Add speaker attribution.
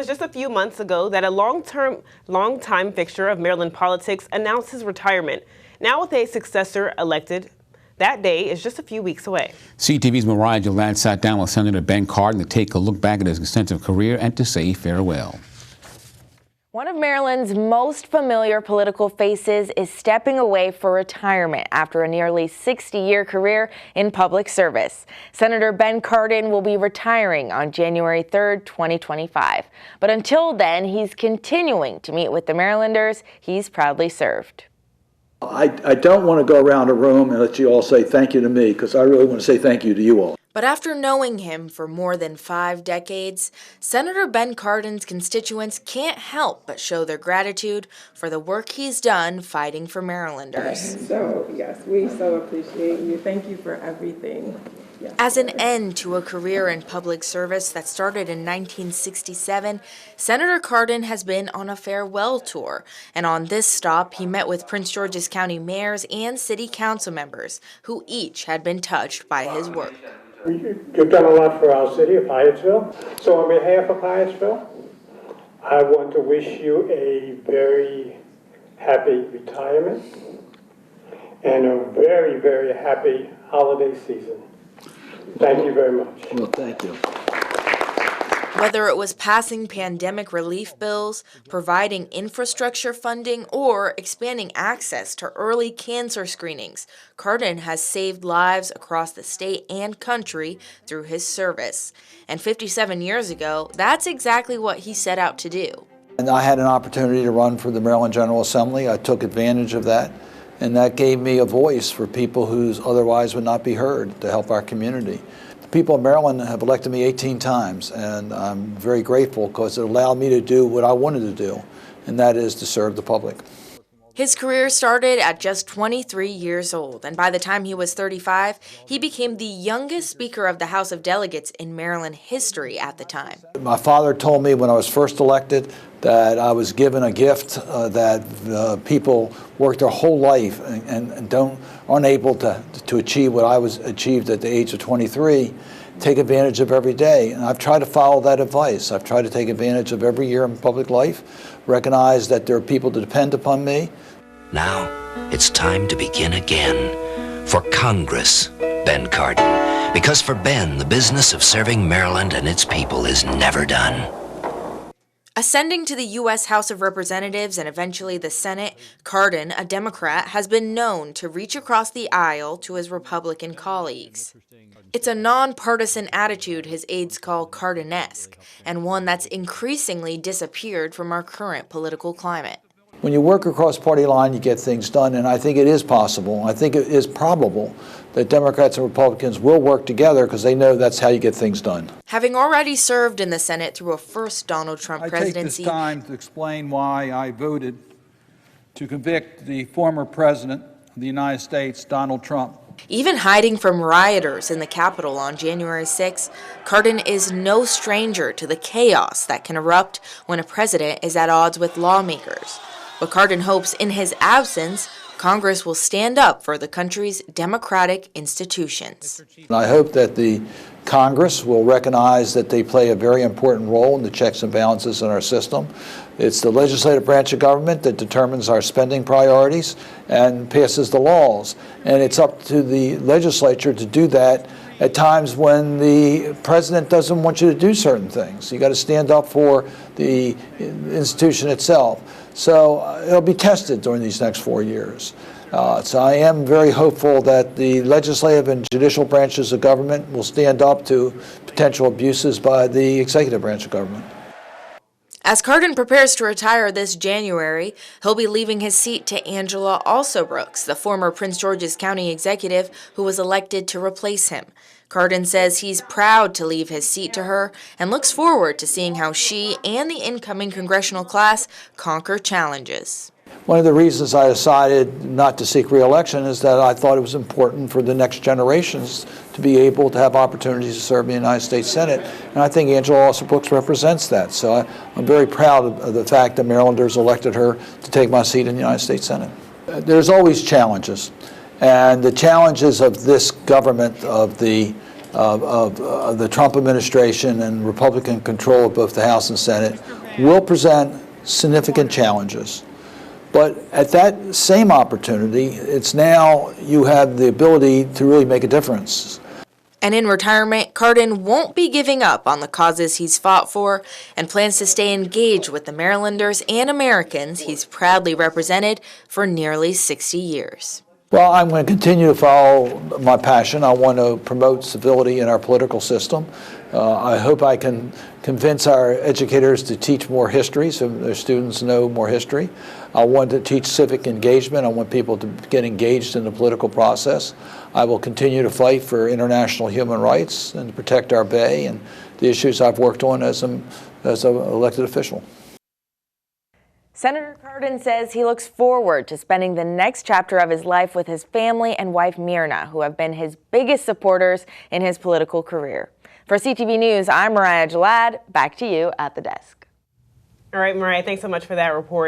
Speaker 1: was just a few months ago that a long-time fixture of Maryland politics announced his retirement. Now with a successor elected, that day is just a few weeks away.
Speaker 2: CTV's Mariah Jallad sat down with Senator Ben Cardin to take a look back at his extensive career and to say farewell.
Speaker 3: One of Maryland's most familiar political faces is stepping away for retirement after a nearly 60-year career in public service. Senator Ben Cardin will be retiring on January 3rd, 2025. But until then, he's continuing to meet with the Marylanders he's proudly served.
Speaker 4: I don't want to go around a room and let you all say thank you to me, because I really want to say thank you to you all.
Speaker 3: But after knowing him for more than 5 decades, Senator Ben Cardin's constituents can't help but show their gratitude for the work he's done fighting for Marylanders.
Speaker 5: So, yes, we so appreciate you. Thank you for everything. Yes.
Speaker 3: As an end to a career in public service that started in 1967, Senator Cardin has been on a farewell tour. And on this stop, he met with Prince George's County mayors and city council members who each had been touched by his work.
Speaker 6: You've done a lot for our city of Hyattsville. So on behalf of Hyattsville, I want to wish you a very happy retirement and a very, very happy holiday season. Thank you very much.
Speaker 4: Well, thank you.
Speaker 3: Whether it was passing pandemic relief bills, providing infrastructure funding, or expanding access to early cancer screenings, Cardin has saved lives across the state and country through his service. And 57 years ago, that's exactly what he set out to do.
Speaker 4: And I had an opportunity to run for the Maryland General Assembly. I took advantage of that, and that gave me a voice for people who otherwise would not be heard to help our community. The people of Maryland have elected me 18 times, and I'm very grateful because it allowed me to do what I wanted to do, and that is to serve the public.
Speaker 3: His career started at just 23 years old, and by the time he was 35, he became the youngest Speaker of the House of Delegates in Maryland history at the time.
Speaker 4: My father told me when I was first elected that I was given a gift that people work their whole life and aren't able to achieve what I achieved at the age of 23, take advantage of every day. And I've tried to follow that advice. I've tried to take advantage of every year in public life, recognize that there are people that depend upon me.
Speaker 7: Now it's time to begin again for Congress, Ben Cardin. Because for Ben, the business of serving Maryland and its people is never done.
Speaker 3: Ascending to the U.S. House of Representatives and eventually the Senate, Cardin, a Democrat, has been known to reach across the aisle to his Republican colleagues. It's a nonpartisan attitude his aides call Cardinesque, and one that's increasingly disappeared from our current political climate.
Speaker 4: When you work across party line, you get things done, and I think it is possible. I think it is probable that Democrats and Republicans will work together because they know that's how you get things done.
Speaker 3: Having already served in the Senate through a first Donald Trump presidency,
Speaker 8: I take this time to explain why I voted to convict the former president of the United States, Donald Trump.
Speaker 3: Even hiding from rioters in the Capitol on January 6, Cardin is no stranger to the chaos that can erupt when a president is at odds with lawmakers. But Cardin hopes in his absence, Congress will stand up for the country's democratic institutions.
Speaker 4: I hope that the Congress will recognize that they play a very important role in the checks and balances in our system. It's the legislative branch of government that determines our spending priorities and passes the laws. And it's up to the legislature to do that at times when the president doesn't want you to do certain things. You got to stand up for the institution itself. So it'll be tested during these next 4 years. So I am very hopeful that the legislative and judicial branches of government will stand up to potential abuses by the executive branch of government.
Speaker 3: As Cardin prepares to retire this January, he'll be leaving his seat to Angela Alsobrooks, the former Prince George's County executive who was elected to replace him. Cardin says he's proud to leave his seat to her and looks forward to seeing how she and the incoming congressional class conquer challenges.
Speaker 4: One of the reasons I decided not to seek re-election is that I thought it was important for the next generations to be able to have opportunities to serve in the United States Senate. And I think Angela Alsobrooks represents that. So I'm very proud of the fact that Marylanders elected her to take my seat in the United States Senate. There's always challenges. And the challenges of this government, of the of the Trump administration and Republican control of both the House and Senate will present significant challenges. But at that same opportunity, it's now you have the ability to really make a difference.
Speaker 3: And in retirement, Cardin won't be giving up on the causes he's fought for and plans to stay engaged with the Marylanders and Americans he's proudly represented for nearly 60 years.
Speaker 4: Well, I'm going to continue to follow my passion. I want to promote civility in our political system. I hope I can convince our educators to teach more history so their students know more history. I want to teach civic engagement. I want people to get engaged in the political process. I will continue to fight for international human rights and to protect our Bay and the issues I've worked on as an elected official.
Speaker 3: Senator Cardin says he looks forward to spending the next chapter of his life with his family and wife Myrna, who have been his biggest supporters in his political career. For CTV News, I'm Mariah Jallad. Back to you at the desk.
Speaker 1: All right, Mariah, thanks so much for that report.